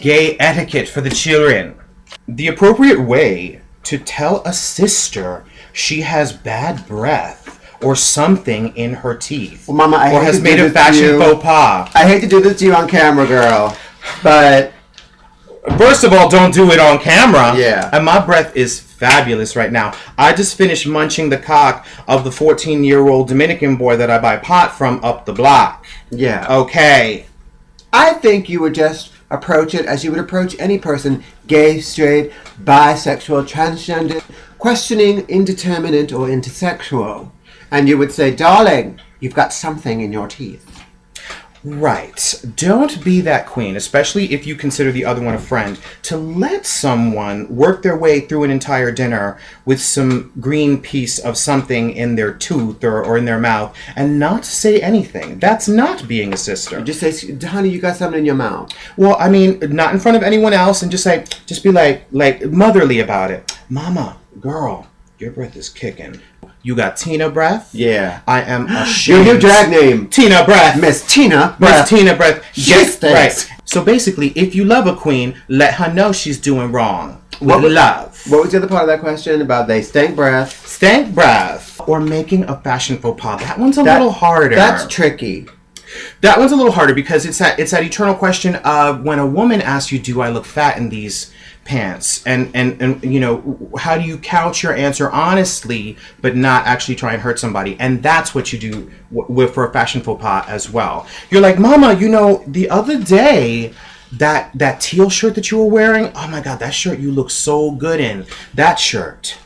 Gay Etiquette for the children. The appropriate way to tell a sister she has bad breath or something in her teeth, well, Mama, or has made a fashion faux pas. I hate to do this to you on camera, girl, but first of all, don't do it on camera. Yeah. And my breath is fabulous right now. I just finished munching the cock of the 14-year-old Dominican boy that I buy pot from up the block. Yeah. Okay. I think you would just approach it as you would approach any person, gay, straight, bisexual, transgender, questioning, indeterminate, or intersexual. And you would say, darling, you've got something in your teeth. Right. Don't be that queen, especially if you consider the other one a friend, to let someone work their way through an entire dinner with some green piece of something in their tooth or in their mouth and not say anything. That's not being a sister. You just say, honey, you got something in your mouth. Well, I mean, not in front of anyone else, and just be like motherly about it. Mama, girl, your breath is kicking. You got Tina Breath? Yeah. I am ashamed. Your new drag name. Tina Breath. Miss Tina Breath. Miss Tina Breath. Yes, right. So basically, if you love a queen, let her know she's doing wrong. With love. What was the other part of that question about they stank breath? Stank breath. Or making a fashion faux pas. That one's a little harder. That's tricky. That one's a little harder because it's that eternal question of when a woman asks you, do I look fat in these pants? And you know, how do you couch your answer honestly but not actually try and hurt somebody? And that's what you do for a fashion faux pas as well. You're like, Mama, you know, the other day that teal shirt that you were wearing, oh my God, that shirt you look so good in. That shirt.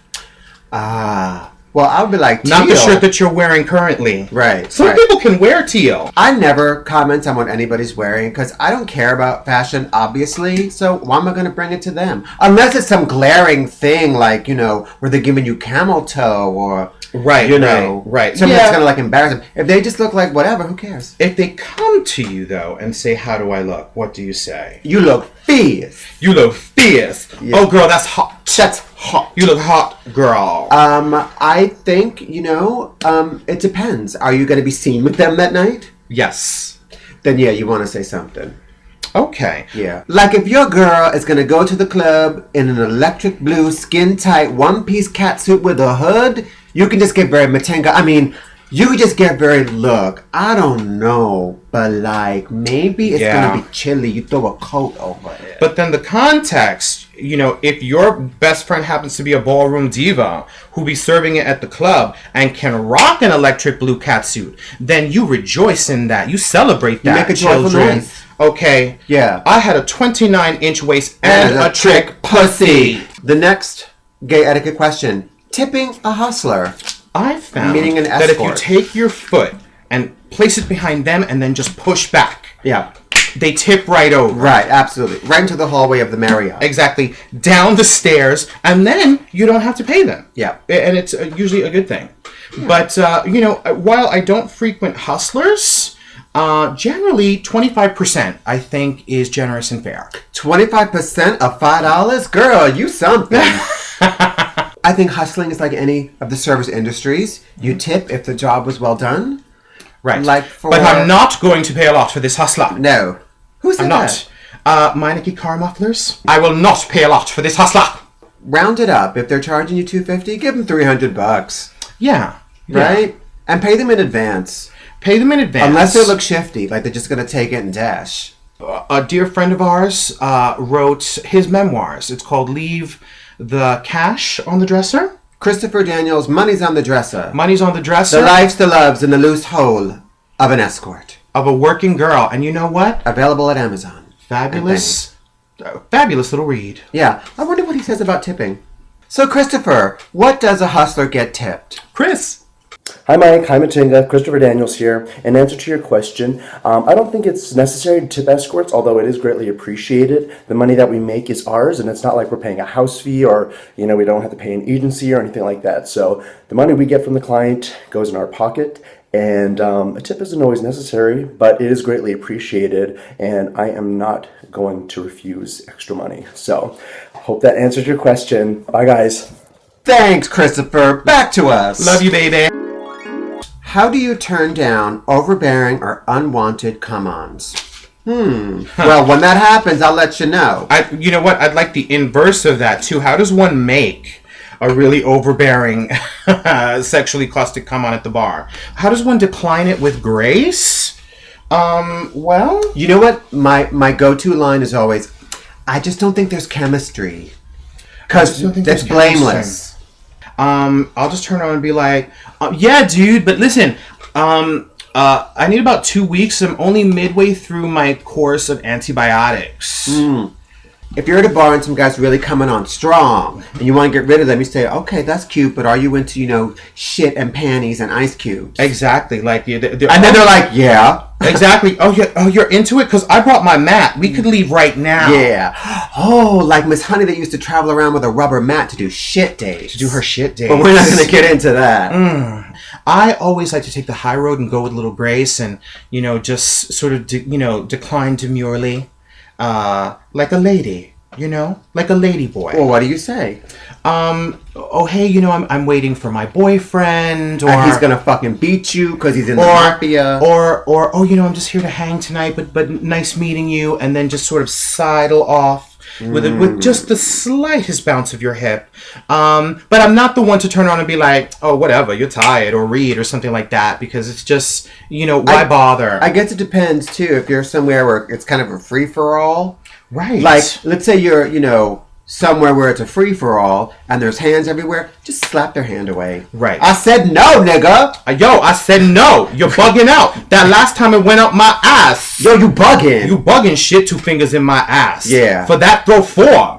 Well, I would be like, teal. Not the shirt that you're wearing currently. Right. Some people can wear teal. I never comment on what anybody's wearing because I don't care about fashion, obviously. So why am I going to bring it to them? Unless it's some glaring thing like, you know, where they're giving you camel toe or, right, you know, right. something that's going to like embarrass them. If they just look like whatever, who cares? If they come to you though and say, how do I look? What do you say? You look fierce. You look fierce. Yeah. Oh, girl, that's hot. That's hot. You look hot, girl. I think, you know, it depends. Are you going to be seen with them that night? Yes. Then, yeah, you want to say something. Okay. Yeah. Like if your girl is going to go to the club in an electric blue, skin-tight, one-piece catsuit with a hood, you can just get very Matinga. I mean, you could just get very, look, I don't know, but like maybe it's going to be chilly. You throw a coat over it. But then the context, you know, if your best friend happens to be a ballroom diva who be serving it at the club and can rock an electric blue catsuit, then you rejoice in that. You celebrate that, you make a joyful noise. Okay. Yeah. I had a 29-inch waist and a trick pussy. The next gay etiquette question. Tipping a hustler. I found meaning an escort. that if you take your foot and place it behind them and then just push back, they tip right over. Right, absolutely. Right into the hallway of the Marriott. Exactly. Down the stairs, and then you don't have to pay them. Yeah. And it's usually a good thing. Yeah. But, you know, while I don't frequent hustlers, generally 25% I think is generous and fair. 25% of $5? Girl, you something. I think hustling is like any of the service industries. You tip if the job was well done. Right. But I'm not going to pay a lot for this hustler. No. Who said that? I'm not. Meineke car mufflers. I will not pay a lot for this hustler. Round it up. If they're charging you $250, give them $300. Yeah. Right? And pay them in advance. Pay them in advance. Unless they look shifty, like they're just going to take it and dash. A dear friend of ours wrote his memoirs. It's called Leave the Cash on the Dresser. Christopher Daniels, Money's on the Dresser. Money's on the Dresser. The Lives, the Loves, and the Loose Hole of an Escort. Of a working girl. And you know what? Available at Amazon. Fabulous. Fabulous little read. Yeah. I wonder what he says about tipping. So, Christopher, what does a hustler get tipped? Chris. Hi Mike, hi Matinga, Christopher Daniels here. In answer to your question, I don't think it's necessary to tip escorts, although it is greatly appreciated. The money that we make is ours, and it's not like we're paying a house fee or, you know, we don't have to pay an agency or anything like that. So the money we get from the client goes in our pocket, and a tip isn't always necessary, but it is greatly appreciated, and I am not going to refuse extra money. So hope that answers your question. Bye guys. Thanks, Christopher. Back to us. Love you, baby. How do you turn down overbearing or unwanted come-ons? Well, when that happens, I'll let you know. You know what? I'd like the inverse of that too. How does one make a really overbearing, sexually caustic come on at the bar? How does one decline it with grace? Well, You know what? My go-to line is always, I just don't think there's chemistry. Because that's blameless. I'll just turn around and be like, yeah, dude, but listen, I need about 2 weeks. I'm only midway through my course of antibiotics. If you're at a bar and some guy's really coming on strong and you want to get rid of them, you say, okay, that's cute, but are you into, shit and panties and ice cubes? Exactly. Like, And then they're like, yeah. Exactly. Oh, you're into it? Because I brought my mat. We could leave right now. Yeah. Oh, like Miss Honey that used to travel around with a rubber mat to do shit days. To do her shit days. But we're not going to get into that. I always like to take the high road and go with a little grace and, just sort of, decline demurely. Like a lady, like a lady boy. Well, what do you say? Hey, I'm waiting for my boyfriend, or and he's gonna fucking beat you because he's in the mafia, or I'm just here to hang tonight, but nice meeting you, and then just sort of sidle off with just the slightest bounce of your hip. But I'm not the one to turn around and be like, oh, whatever, you're tired, or read, or something like that, because it's just, why bother? I guess it depends too. If you're somewhere where it's kind of a free for all, right? Like, let's say you're, somewhere where it's a free for all and there's hands everywhere, just slap their hand away. Right. I said no, nigga. I said no. You're bugging out. That last time it went up my ass. Yo, you bugging. You bugging shit. 2 fingers in my ass. Yeah. For that, throw 4.